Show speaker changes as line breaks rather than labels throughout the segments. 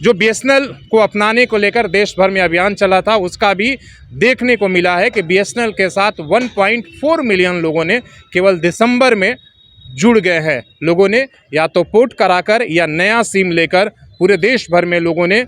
जो बीएसएनएल को अपनाने को लेकर देश भर में अभियान चला था, उसका भी देखने को मिला है कि बीएसएनएल के साथ 1.4 मिलियन लोगों ने केवल दिसंबर में जुड़ गए हैं। लोगों ने या तो पोर्ट कराकर या नया सिम लेकर पूरे देश भर में लोगों ने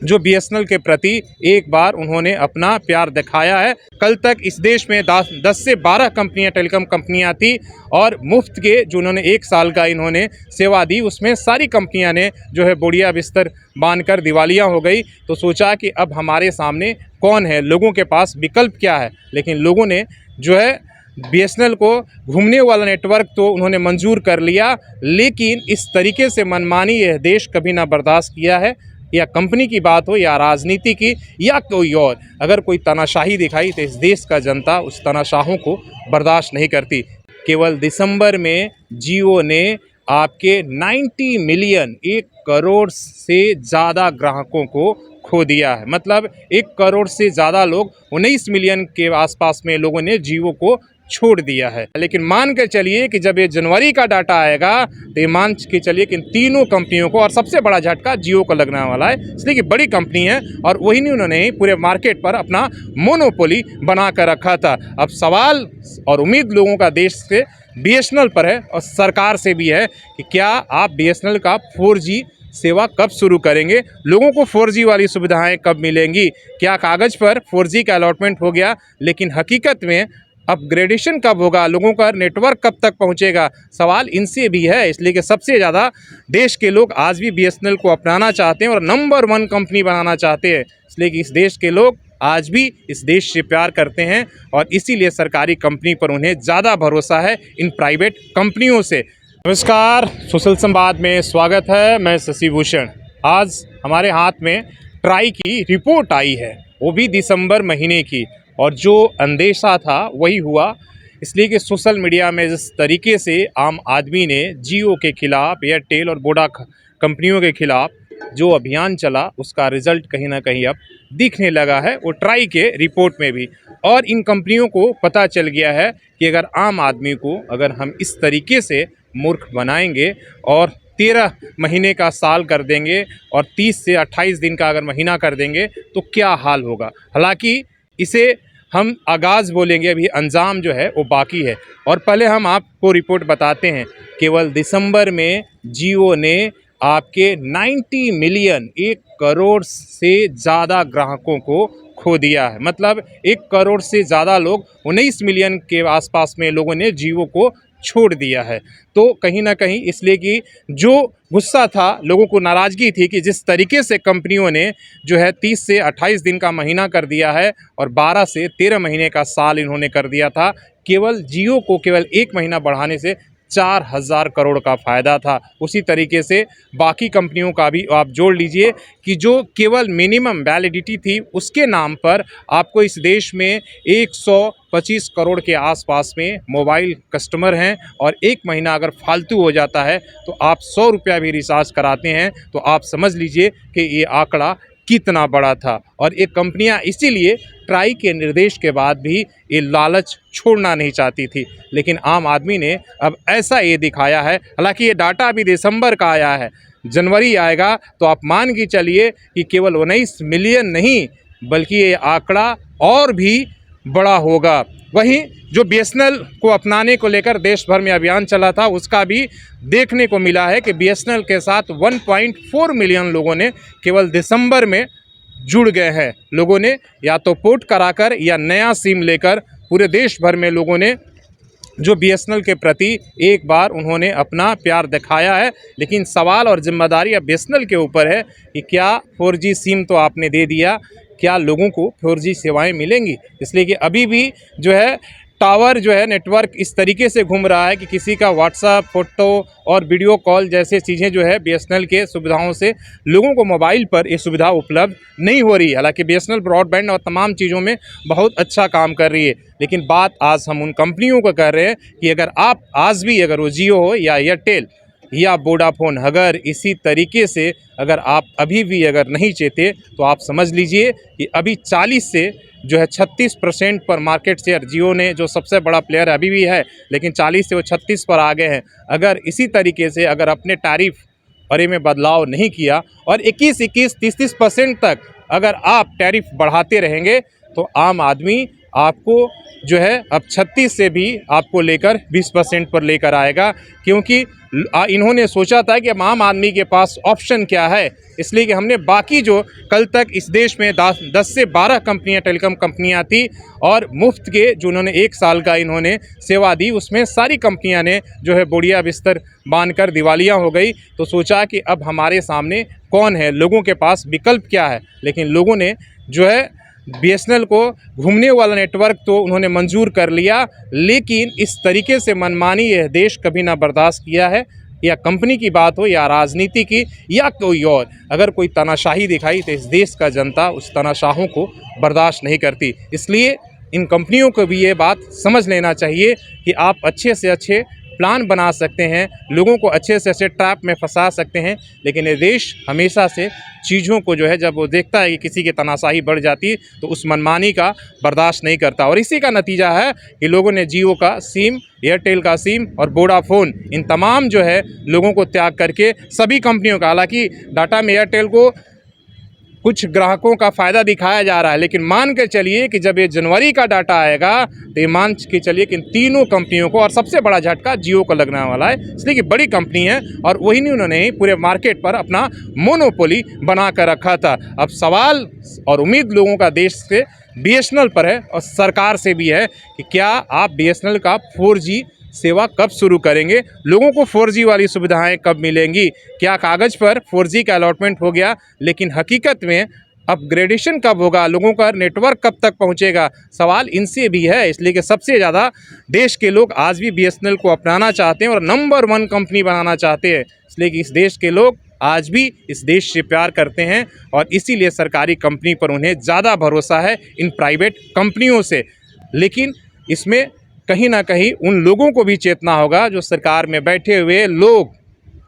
जो बीएसएनएल के प्रति एक बार उन्होंने अपना प्यार दिखाया है। कल तक इस देश में 10 से 12 कंपनियां, टेलीकॉम कंपनियां थी और मुफ्त के जो उन्होंने 1 साल का इन्होंने सेवा दी, उसमें सारी कंपनियां ने जो है बोरिया बिस्तर बांधकर दिवालिया हो गई। तो सोचा कि अब हमारे सामने कौन है, लोगों के पास विकल्प क्या है। लेकिन लोगों ने जो है बीएसएनएल को घूमने वाला नेटवर्क तो उन्होंने मंजूर कर लिया, लेकिन इस तरीके से मनमानी यह देश कभी ना बर्दाश्त किया है। या कंपनी की बात हो या राजनीति की या कोई और, अगर कोई तानाशाही दिखाई तो इस देश का जनता उस तानाशाहों को बर्दाश्त नहीं करती। केवल दिसंबर में जियो ने आपके 90 मिलियन, 1 करोड़ से ज़्यादा ग्राहकों को खो दिया है। मतलब 1 करोड़ से ज़्यादा लोग, 19 मिलियन के आसपास में लोगों ने जियो को छोड़ दिया है। लेकिन मान के चलिए कि जब ये जनवरी का डाटा आएगा तो ये मान के चलिए कि इन तीनों कंपनियों को, और सबसे बड़ा झटका जियो को लगने वाला है, इसलिए कि बड़ी कंपनी है और वही नहीं, उन्होंने पूरे मार्केट पर अपना मोनोपोली बना कर रखा था। अब सवाल और उम्मीद लोगों का देश से बीएसएनएल पर है और सरकार से भी है कि क्या आप बीएसएनएल का 4G सेवा कब शुरू करेंगे, लोगों को 4G वाली सुविधाएं कब मिलेंगी। क्या कागज़ पर 4G का अलॉटमेंट हो गया, लेकिन हकीकत में अपग्रेडेशन कब होगा, लोगों का नेटवर्क कब तक पहुंचेगा, सवाल इनसे भी है। इसलिए कि सबसे ज़्यादा देश के लोग आज भी बीएसएनएल को अपनाना चाहते हैं और नंबर 1 कंपनी बनाना चाहते हैं। इसलिए कि इस देश के लोग आज भी इस देश से प्यार करते हैं और इसीलिए सरकारी कंपनी पर उन्हें ज़्यादा भरोसा है इन प्राइवेट कंपनियों से। नमस्कार, सोशल संवाद में स्वागत है। मैं शशि भूषण। आज हमारे हाथ में ट्राई की रिपोर्ट आई है, वो भी दिसंबर महीने की, और जो अंदेशा था वही हुआ। इसलिए कि सोशल मीडिया में जिस तरीके से आम आदमी ने जियो के खिलाफ, एयरटेल और वोडा कंपनियों के खिलाफ जो अभियान चला, उसका रिज़ल्ट कहीं ना कहीं अब दिखने लगा है, वो ट्राई के रिपोर्ट में भी। और इन कंपनियों को पता चल गया है कि अगर आम आदमी को अगर हम इस तरीके से मूर्ख बनाएंगे और 13 महीने का साल कर देंगे और 30 से 28 दिन का अगर महीना कर देंगे तो क्या हाल होगा। हालांकि इसे हम आगाज़ बोलेंगे, अभी अंजाम जो है वो बाकी है। और पहले हम आपको रिपोर्ट बताते हैं। केवल दिसंबर में जियो ने आपके 90 मिलियन, 1 करोड़ से ज़्यादा ग्राहकों को खो दिया है। मतलब 1 करोड़ से ज़्यादा लोग, 19 मिलियन के आसपास में लोगों ने जियो को छोड़ दिया है। तो कहीं ना कहीं इसलिए कि जो गुस्सा था, लोगों को नाराज़गी थी कि जिस तरीके से कंपनियों ने जो है 30 से 28 दिन का महीना कर दिया है और 12 से 13 महीने का साल इन्होंने कर दिया था। केवल जियो को केवल 1 महीना बढ़ाने से 4000 करोड़ का फ़ायदा था। उसी तरीके से बाकी कंपनियों का भी आप जोड़ लीजिए कि जो केवल मिनिमम वैलिडिटी थी, उसके नाम पर आपको इस देश में 125 करोड़ के आसपास में मोबाइल कस्टमर हैं। और 1 महीना अगर फालतू हो जाता है तो आप 100 रुपया भी रिचार्ज कराते हैं, तो आप समझ लीजिए कि ये आंकड़ा कितना बड़ा था। और ये कंपनियां इसीलिए ट्राई के निर्देश के बाद भी ये लालच छोड़ना नहीं चाहती थी, लेकिन आम आदमी ने अब ऐसा ये दिखाया है। हालांकि ये डाटा अभी दिसंबर का आया है, जनवरी आएगा तो आप मान के चलिए कि केवल 19 मिलियन नहीं, बल्कि ये आंकड़ा और भी बड़ा होगा। वहीं जो बीएसएनएल को अपनाने को लेकर देश भर में अभियान चला था, उसका भी देखने को मिला है कि बीएसएनएल के साथ 1.4 मिलियन लोगों ने केवल दिसंबर में जुड़ गए हैं। लोगों ने या तो पोर्ट कराकर या नया सिम लेकर पूरे देश भर में लोगों ने जो बीएसएनएल के प्रति एक बार उन्होंने अपना प्यार दिखाया है। लेकिन सवाल और जिम्मेदारी अब बीएसएनएल के ऊपर है कि क्या 4G सिम तो आपने दे दिया, क्या लोगों को 4G सेवाएं मिलेंगी। इसलिए कि अभी भी जो है टावर जो है, नेटवर्क इस तरीके से घूम रहा है कि किसी का व्हाट्सएप, फ़ोटो और वीडियो कॉल जैसे चीज़ें जो है बीएसएनएल के सुविधाओं से लोगों को मोबाइल पर ये सुविधा उपलब्ध नहीं हो रही। हालांकि बीएसएनएल ब्रॉडबैंड और तमाम चीज़ों में बहुत अच्छा काम कर रही है, लेकिन बात आज हम उन कंपनियों को कर रहे हैं कि अगर आप आज भी, अगर वो जियो हो या एयरटेल या वोडाफोन, अगर इसी तरीके से अगर आप अभी भी अगर नहीं चेते तो आप समझ लीजिए कि अभी 40 से जो है 36% पर मार्केट शेयर जियो ने, जो सबसे बड़ा प्लेयर अभी भी है, लेकिन 40 से वो 36 पर आ गए हैं। अगर इसी तरीके से अगर अपने टैरिफ और इनमें बदलाव नहीं किया और 21-21, 30-30% तक अगर आप टैरिफ बढ़ाते रहेंगे तो आम आदमी आपको जो है अब 36 से भी आपको लेकर 20% पर लेकर आएगा, क्योंकि इन्होंने सोचा था कि आम आदमी के पास ऑप्शन क्या है, इसलिए कि हमने बाकी जो कल तक इस देश में 10 से 12 कंपनियां टेलीकॉम कंपनियां थी और मुफ्त के जो उन्होंने 1 साल का इन्होंने सेवा दी, उसमें सारी कंपनियां ने जो है बोरिया बिस्तर बांधकर दिवालिया हो गई। तो सोचा कि अब हमारे सामने कौन है, लोगों के पास विकल्प क्या है, लेकिन लोगों ने जो है बीएसएनएल को घूमने वाला नेटवर्क तो उन्होंने मंजूर कर लिया, लेकिन इस तरीके से मनमानी यह देश कभी ना बर्दाश्त किया है, या कंपनी की बात हो या राजनीति की या कोई और। अगर कोई तानाशाही दिखाई तो इस देश का जनता उस तानाशाहों को बर्दाश्त नहीं करती। इसलिए इन कंपनियों को भी ये बात समझ लेना चाहिए कि आप अच्छे से अच्छे प्लान बना सकते हैं, लोगों को अच्छे से अच्छे ट्रैप में फंसा सकते हैं, लेकिन ये देश हमेशा से चीज़ों को जो है जब वो देखता है कि किसी की तानाशाही बढ़ जाती है तो उस मनमानी का बर्दाश्त नहीं करता। और इसी का नतीजा है कि लोगों ने जियो का सिम, एयरटेल का सिम और वोडाफोन, इन तमाम जो है लोगों को त्याग करके सभी कंपनियों का, हालांकि डाटा में एयरटेल को कुछ ग्राहकों का फ़ायदा दिखाया जा रहा है, लेकिन मान के चलिए कि जब ये जनवरी का डाटा आएगा तो ये मान के चलिए कि इन तीनों कंपनियों को, और सबसे बड़ा झटका जियो को लगने वाला है, इसलिए कि बड़ी कंपनी है और वही नहीं, उन्होंने पूरे मार्केट पर अपना मोनोपोली बना कर रखा था। अब सवाल और उम्मीद लोगों का देश से बीएसएनएल पर है और सरकार से भी है कि क्या आप बीएसएनएल का 4G सेवा कब शुरू करेंगे, लोगों को 4G वाली सुविधाएं कब मिलेंगी। क्या कागज़ पर 4G का अलॉटमेंट हो गया, लेकिन हकीकत में अपग्रेडेशन कब होगा, लोगों का नेटवर्क कब तक पहुंचेगा, सवाल इनसे भी है। इसलिए कि सबसे ज़्यादा देश के लोग आज भी बीएसएनएल को अपनाना चाहते हैं और नंबर 1 कंपनी बनाना चाहते हैं, इसलिए कि इस देश के लोग आज भी इस देश से प्यार करते हैं और इसीलिए सरकारी कंपनी पर उन्हें ज़्यादा भरोसा है इन प्राइवेट कंपनियों से। लेकिन इसमें कहीं ना कहीं उन लोगों को भी चेतना होगा जो सरकार में बैठे हुए लोग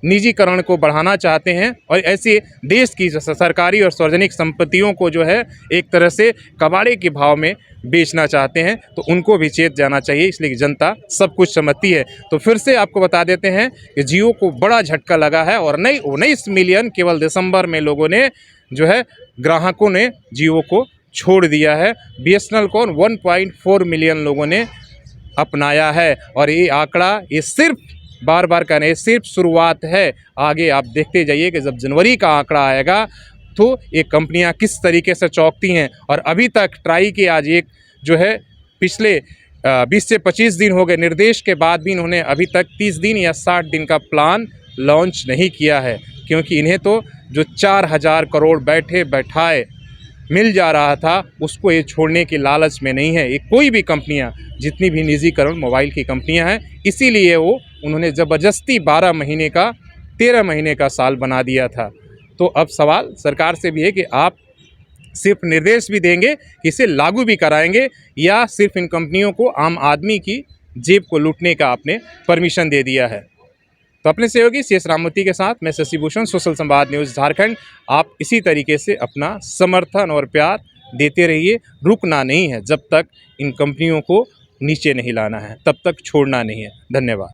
निजीकरण को बढ़ाना चाहते हैं और ऐसे देश की सरकारी और सार्वजनिक संपत्तियों को जो है एक तरह से कबाड़े के भाव में बेचना चाहते हैं, तो उनको भी चेत जाना चाहिए, इसलिए कि जनता सब कुछ समझती है। तो फिर से आपको बता देते हैं कि जियो को बड़ा झटका लगा है और 19 मिलियन केवल दिसंबर में लोगों ने जो है ग्राहकों ने जियो को छोड़ दिया है। बीएसएनएल को 1.4 मिलियन लोगों ने अपनाया है और ये आंकड़ा, ये सिर्फ बार बार कह रहे हैं, सिर्फ शुरुआत है। आगे आप देखते जाइए कि जब जनवरी का आंकड़ा आएगा तो ये कंपनियां किस तरीके से चौंकती हैं। और अभी तक ट्राई के आज एक जो है पिछले 20 से 25 दिन हो गए निर्देश के बाद भी इन्होंने अभी तक 30 दिन या 60 दिन का प्लान लॉन्च नहीं किया है, क्योंकि इन्हें तो जो 4000 करोड़ बैठे बैठाए मिल जा रहा था उसको ये छोड़ने की लालच में नहीं है। ये कोई भी कंपनियां, जितनी भी निजीकरण मोबाइल की कंपनियां हैं, इसीलिए वो उन्होंने ज़बरदस्ती 12 महीने का 13 महीने का साल बना दिया था। तो अब सवाल सरकार से भी है कि आप सिर्फ निर्देश भी देंगे, इसे लागू भी कराएंगे, या सिर्फ इन कंपनियों को आम आदमी की जेब को लूटने का आपने परमिशन दे दिया है। तो अपने सहयोगी CS राममूर्ति के साथ मैं शशि भूषण, सोशल संवाद न्यूज़ झारखंड। आप इसी तरीके से अपना समर्थन और प्यार देते रहिए, रुकना नहीं है। जब तक इन कंपनियों को नीचे नहीं लाना है तब तक छोड़ना नहीं है। धन्यवाद।